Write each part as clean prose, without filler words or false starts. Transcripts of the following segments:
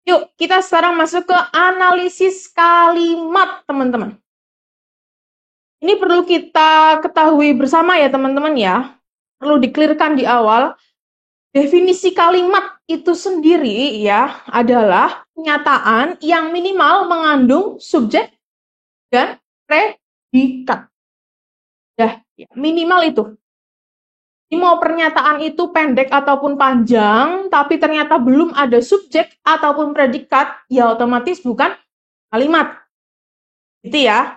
Yuk, kita sekarang masuk ke analisis kalimat, teman-teman. Ini perlu kita ketahui bersama ya, teman-teman ya. Perlu diklirkan di awal. Definisi kalimat itu sendiri ya adalah pernyataan yang minimal mengandung subjek dan predikat. Ya, minimal itu. Ini mau pernyataan itu pendek ataupun panjang, tapi ternyata belum ada subjek ataupun predikat, ya otomatis bukan kalimat. Gitu ya.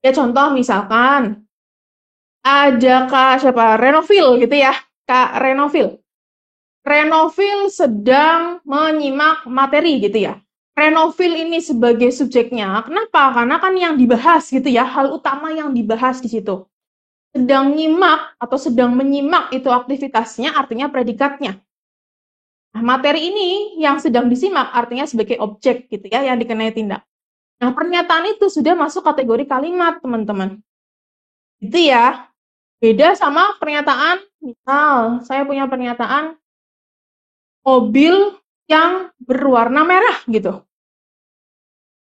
Ya contoh misalkan, ada Kak siapa? Renovil gitu ya. Kak Renovil. Renovil sedang menyimak materi gitu ya. Renovil ini sebagai subjeknya. Kenapa? Karena kan yang dibahas gitu ya, hal utama yang dibahas di situ. Sedang nyimak atau sedang menyimak itu aktivitasnya artinya predikatnya. Nah, materi ini yang sedang disimak artinya sebagai objek gitu ya yang dikenai tindak. Nah, pernyataan itu sudah masuk kategori kalimat, teman-teman. Gitu ya. Beda sama pernyataan, misal saya punya pernyataan mobil yang berwarna merah gitu.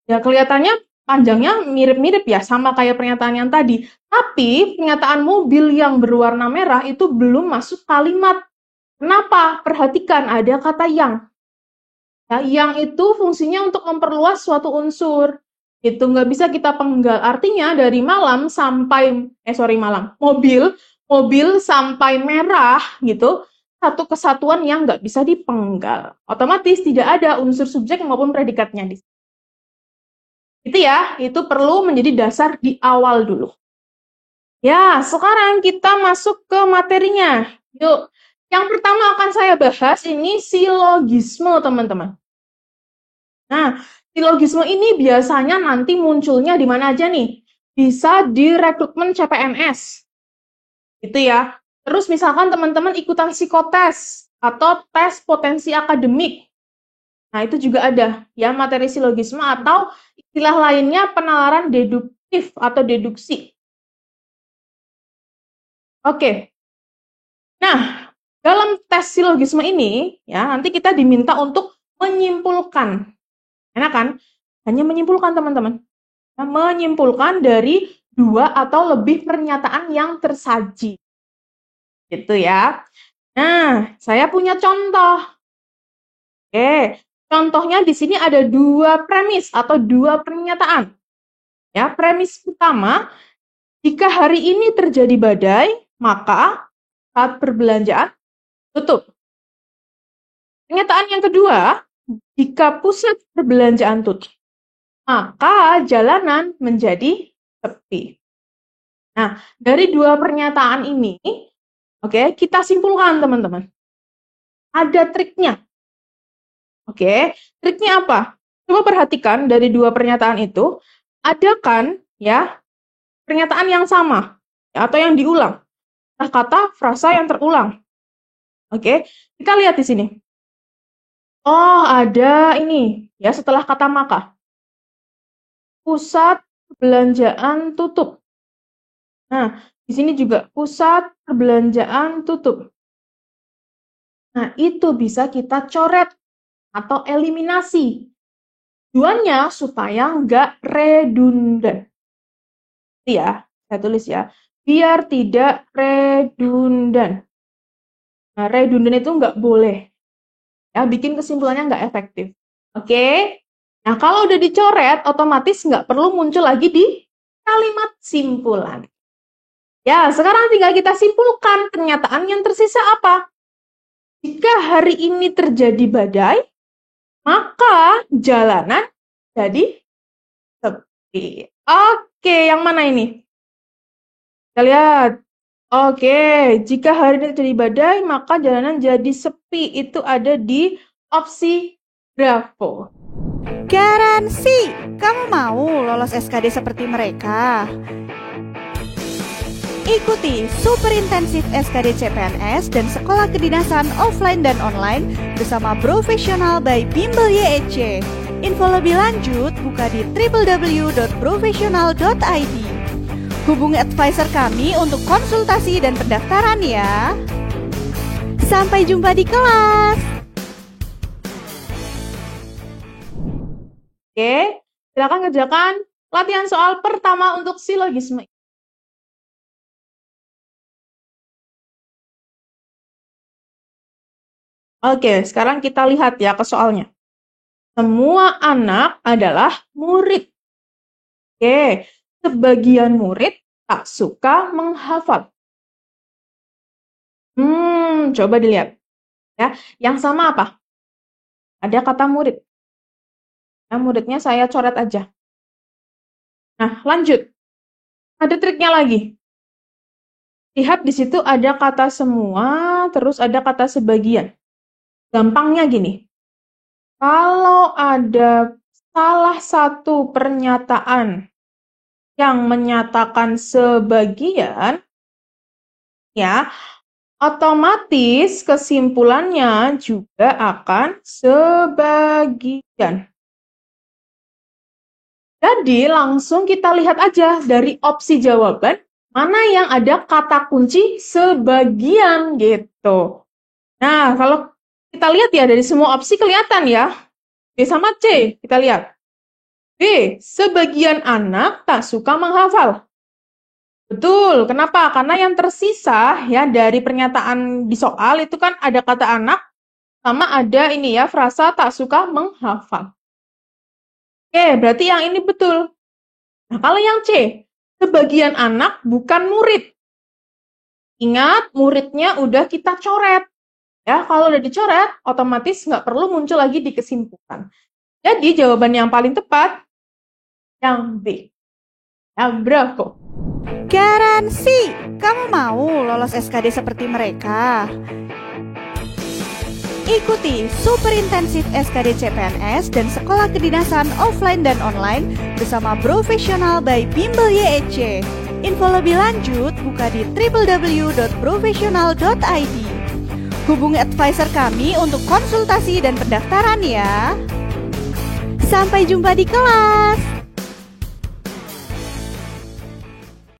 Ya kelihatannya panjangnya mirip-mirip ya, sama kayak pernyataan yang tadi. Tapi pernyataan mobil yang berwarna merah itu belum masuk kalimat. Kenapa? Perhatikan ada kata yang. Ya, yang itu fungsinya untuk memperluas suatu unsur. Itu nggak bisa kita penggal. Artinya dari malam sampai, mobil sampai merah gitu, satu kesatuan yang nggak bisa dipenggal. Otomatis tidak ada unsur subjek maupun predikatnya di situ. Itu ya, itu perlu menjadi dasar di awal dulu. Ya, sekarang kita masuk ke materinya. Yuk, yang pertama akan saya bahas ini silogisme, teman-teman. Nah, silogisme ini biasanya nanti munculnya di mana aja nih? Bisa di rekrutmen CPNS. Gitu ya. Terus misalkan teman-teman ikutan psikotes atau tes potensi akademik. Nah, itu juga ada ya materi silogisme atau istilah lainnya penalaran deduktif atau deduksi. Oke. Nah, dalam tes silogisme ini ya nanti kita diminta untuk menyimpulkan. Enak kan? Hanya menyimpulkan, teman-teman. Nah, menyimpulkan dari 2 atau lebih pernyataan yang tersaji. Gitu ya. Nah, saya punya contoh. Oke. Contohnya di sini ada 2 premis atau 2 pernyataan. Ya, premis pertama, jika hari ini terjadi badai, maka saat perbelanjaan tutup. Pernyataan yang kedua, jika pusat perbelanjaan tutup, maka jalanan menjadi sepi. Nah, dari 2 pernyataan ini, oke, kita simpulkan, teman-teman. Ada triknya. Oke, triknya apa? Coba perhatikan dari 2 pernyataan itu, ada kan ya pernyataan yang sama ya, atau yang diulang. Nah, kata frasa yang terulang. Oke, kita lihat di sini. Oh, ada ini ya setelah kata maka. Pusat perbelanjaan tutup. Nah, di sini juga pusat perbelanjaan tutup. Nah, itu bisa kita coret atau eliminasi. Tujuannya supaya nggak redundan. Ya, saya tulis ya. Biar tidak redundan. Nah, redundan itu nggak boleh. Ya, bikin kesimpulannya nggak efektif. Oke? Nah, kalau udah dicoret, otomatis nggak perlu muncul lagi di kalimat simpulan. Ya, sekarang tinggal kita simpulkan pernyataan yang tersisa apa. Jika hari ini terjadi badai, maka jalanan jadi sepi. Oke, yang mana ini? Kita lihat. Oke, jika hari ini terjadi badai, maka jalanan jadi sepi. Itu ada di opsi Bravo. Garansi, kamu mau lolos SKD seperti mereka? Ikuti Super Intensif SKD CPNS dan Sekolah Kedinasan offline dan online bersama Profesional by Bimbel YEC. Info lebih lanjut buka di www.profesional.id. Hubungi advisor kami untuk konsultasi dan pendaftaran ya. Sampai jumpa di kelas. Oke, silakan kerjakan latihan soal pertama untuk silogisme. Oke, sekarang kita lihat ya ke soalnya. Semua anak adalah murid. Oke, sebagian murid tak suka menghafal. Coba dilihat. Ya, yang sama apa? Ada kata murid. Nah, muridnya saya coret aja. Nah, lanjut. Ada triknya lagi. Lihat di situ ada kata semua, terus ada kata sebagian. Gampangnya gini. Kalau ada salah satu pernyataan yang menyatakan sebagian, ya, otomatis kesimpulannya juga akan sebagian. Jadi langsung kita lihat aja dari opsi jawaban, mana yang ada kata kunci sebagian gitu. Nah, kalau kita lihat ya dari semua opsi kelihatan ya. B sama C, kita lihat. B, sebagian anak tak suka menghafal. Betul, kenapa? Karena yang tersisa ya dari pernyataan di soal itu kan ada kata anak sama ada ini ya frasa tak suka menghafal. Oke, berarti yang ini betul. Nah, kalau yang C, sebagian anak bukan murid. Ingat, muridnya udah kita coret. Ya, kalau udah dicoret, otomatis nggak perlu muncul lagi di kesimpulan. Jadi, jawaban yang paling tepat, yang B. Yang bravo. Garansi, kamu mau lolos SKD seperti mereka? Ikuti Super Intensif SKD CPNS dan Sekolah Kedinasan Offline dan Online bersama Profesional by Bimbel YEC. Info lebih lanjut buka di www.professional.id. Hubungi advisor kami untuk konsultasi dan pendaftaran ya. Sampai jumpa di kelas.